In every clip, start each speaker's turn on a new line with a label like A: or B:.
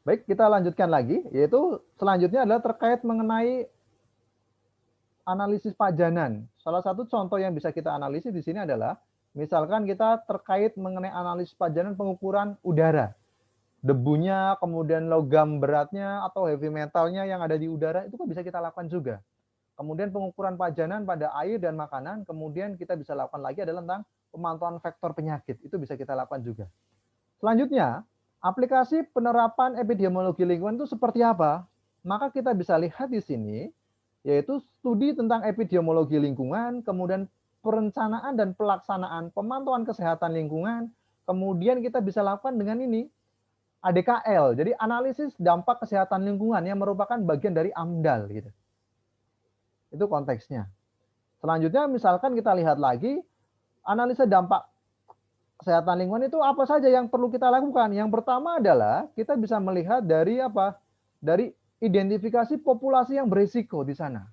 A: Baik, kita lanjutkan lagi, yaitu selanjutnya adalah terkait mengenai analisis pajanan. Salah satu contoh yang bisa kita analisis di sini adalah, misalkan kita terkait mengenai analisis pajanan pengukuran udara. Debunya, kemudian logam beratnya, atau heavy metalnya yang ada di udara, itu kan bisa kita lakukan juga. Kemudian pengukuran pajanan pada air dan makanan, kemudian kita bisa lakukan lagi adalah tentang pemantauan vektor penyakit, itu bisa kita lakukan juga. Selanjutnya, aplikasi penerapan epidemiologi lingkungan itu seperti apa? Maka kita bisa lihat di sini, yaitu studi tentang epidemiologi lingkungan, kemudian perencanaan dan pelaksanaan pemantauan kesehatan lingkungan, kemudian kita bisa lakukan dengan ini, ADKL, jadi analisis dampak kesehatan lingkungan yang merupakan bagian dari AMDAL gitu. Itu konteksnya. Selanjutnya misalkan kita lihat lagi analisa dampak kesehatan lingkungan itu apa saja yang perlu kita lakukan. Yang pertama adalah kita bisa melihat dari apa? Dari identifikasi populasi yang berisiko di sana.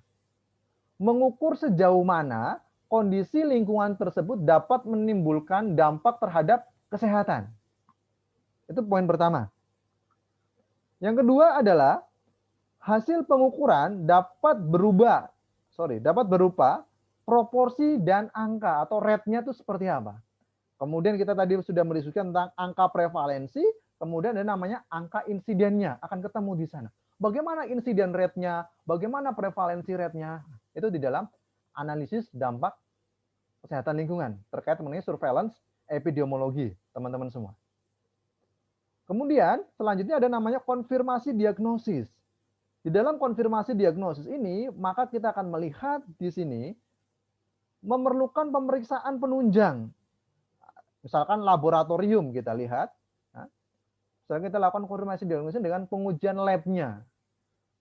A: Mengukur sejauh mana kondisi lingkungan tersebut dapat menimbulkan dampak terhadap kesehatan. Itu poin pertama. Yang kedua adalah hasil pengukuran dapat berupa proporsi dan angka atau rate-nya itu seperti apa. Kemudian kita tadi sudah mendiskusikan tentang angka prevalensi, kemudian ada namanya angka insidennya akan ketemu di sana. Bagaimana insiden rate-nya, bagaimana prevalensi rate-nya, itu di dalam analisis dampak kesehatan lingkungan terkait mengenai surveillance epidemiologi, teman-teman semua. Kemudian selanjutnya ada namanya konfirmasi diagnosis. Di dalam konfirmasi diagnosis ini, maka kita akan melihat di sini memerlukan pemeriksaan penunjang. Misalkan laboratorium kita lihat, misalkan kita lakukan konfirmasi diagnosis dengan pengujian labnya.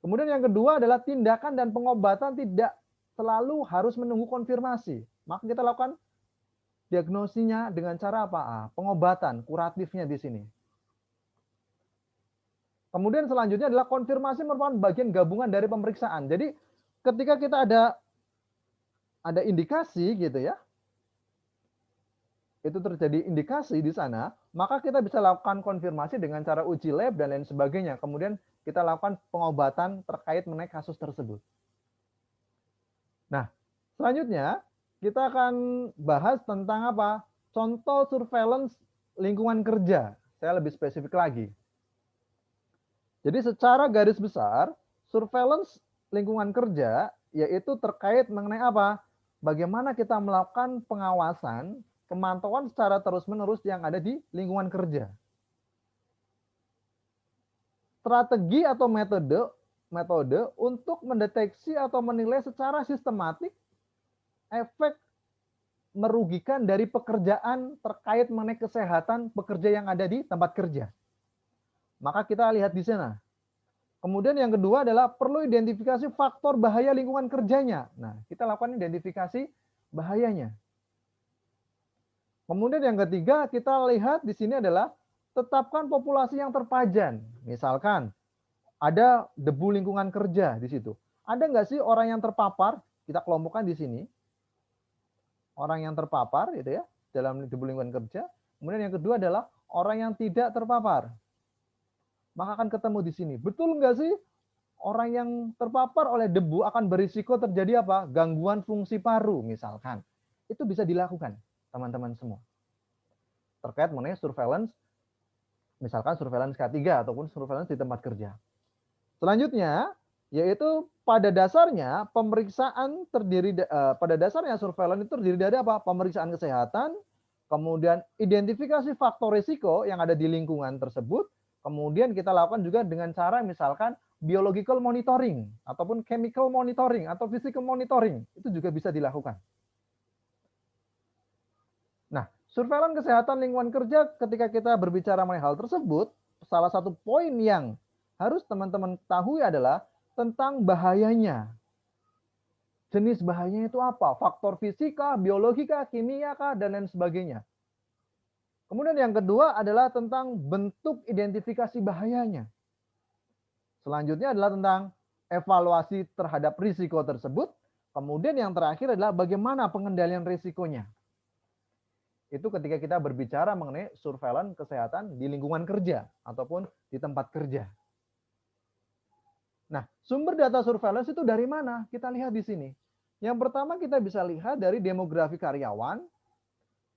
A: Kemudian yang kedua adalah tindakan dan pengobatan tidak selalu harus menunggu konfirmasi. Maka kita lakukan diagnosinya dengan cara apa? Pengobatan, kuratifnya di sini. Kemudian selanjutnya adalah konfirmasi merupakan bagian gabungan dari pemeriksaan. Jadi ketika kita ada indikasi gitu ya, itu terjadi indikasi di sana, maka kita bisa lakukan konfirmasi dengan cara uji lab dan lain sebagainya. Kemudian kita lakukan pengobatan terkait mengenai kasus tersebut. Nah, selanjutnya kita akan bahas tentang apa? Contoh surveillance lingkungan kerja. Saya lebih spesifik lagi. Jadi secara garis besar, surveillance lingkungan kerja yaitu terkait mengenai apa? Bagaimana kita melakukan pengawasan, pemantauan secara terus-menerus yang ada di lingkungan kerja. Strategi atau metode untuk mendeteksi atau menilai secara sistematik efek merugikan dari pekerjaan terkait mengenai kesehatan pekerja yang ada di tempat kerja. Maka kita lihat di sana. Kemudian yang kedua adalah perlu identifikasi faktor bahaya lingkungan kerjanya. Nah, kita lakukan identifikasi bahayanya. Kemudian yang ketiga kita lihat di sini adalah tetapkan populasi yang terpajan. Misalkan ada debu lingkungan kerja di situ. Ada nggak sih orang yang terpapar? Kita kelompokkan di sini. Orang yang terpapar gitu ya dalam debu lingkungan kerja. Kemudian yang kedua adalah orang yang tidak terpapar. Maka akan ketemu di sini. Betul nggak sih orang yang terpapar oleh debu akan berisiko terjadi apa? Gangguan fungsi paru misalkan. Itu bisa dilakukan teman-teman semua. Terkait mengenai surveillance, misalkan surveillance K3 ataupun surveillance di tempat kerja. Selanjutnya, yaitu pada dasarnya pemeriksaan pada dasarnya surveillance itu terdiri dari apa? Pemeriksaan kesehatan, kemudian identifikasi faktor risiko yang ada di lingkungan tersebut, kemudian kita lakukan juga dengan cara misalkan biological monitoring ataupun chemical monitoring atau physical monitoring, itu juga bisa dilakukan. Nah, surveillance kesehatan lingkungan kerja ketika kita berbicara mengenai hal tersebut, salah satu poin yang harus teman-teman ketahui adalah tentang bahayanya. Jenis bahayanya itu apa? Faktor fisika, biologika, kimia, dan lain sebagainya. Kemudian yang kedua adalah tentang bentuk identifikasi bahayanya. Selanjutnya adalah tentang evaluasi terhadap risiko tersebut. Kemudian yang terakhir adalah bagaimana pengendalian risikonya. Itu ketika kita berbicara mengenai surveillance kesehatan di lingkungan kerja ataupun di tempat kerja. Nah, sumber data surveillance itu dari mana? Kita lihat di sini. Yang pertama kita bisa lihat dari demografi karyawan,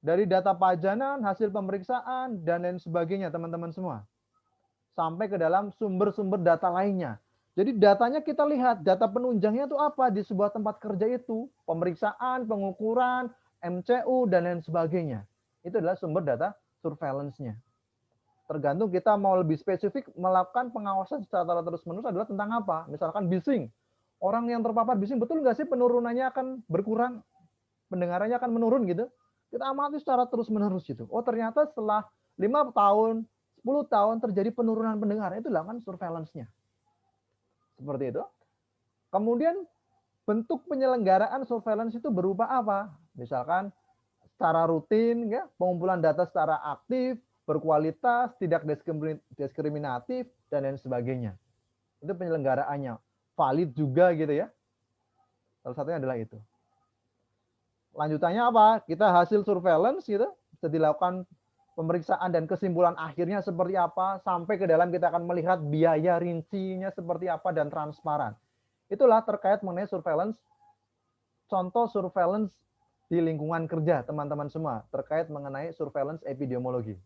A: dari data pajanan, hasil pemeriksaan, dan lain sebagainya teman-teman semua. Sampai ke dalam sumber-sumber data lainnya. Jadi datanya kita lihat, data penunjangnya itu apa di sebuah tempat kerja itu. Pemeriksaan, pengukuran, MCU, dan lain sebagainya. Itu adalah sumber data surveillance-nya. Tergantung kita mau lebih spesifik melakukan pengawasan secara terus-menerus adalah tentang apa. Misalkan bising. Orang yang terpapar bising, betul nggak sih penurunannya akan berkurang? Pendengarannya akan menurun gitu? Kita amati secara terus-menerus gitu. Oh ternyata setelah 5 tahun, 10 tahun terjadi penurunan pendengaran. Itu kan surveillance-nya. Seperti itu. Kemudian bentuk penyelenggaraan surveillance itu berupa apa? Misalkan secara rutin, ya, pengumpulan data secara aktif, berkualitas, tidak diskriminatif, dan lain sebagainya. Itu penyelenggaraannya. Valid juga gitu ya. Salah satunya adalah itu. Lanjutannya apa? Kita hasil surveillance gitu, bisa dilakukan pemeriksaan dan kesimpulan akhirnya seperti apa, sampai ke dalam kita akan melihat biaya rincinya seperti apa dan transparan. Itulah terkait mengenai surveillance, contoh surveillance di lingkungan kerja teman-teman semua, terkait mengenai surveillance epidemiologi.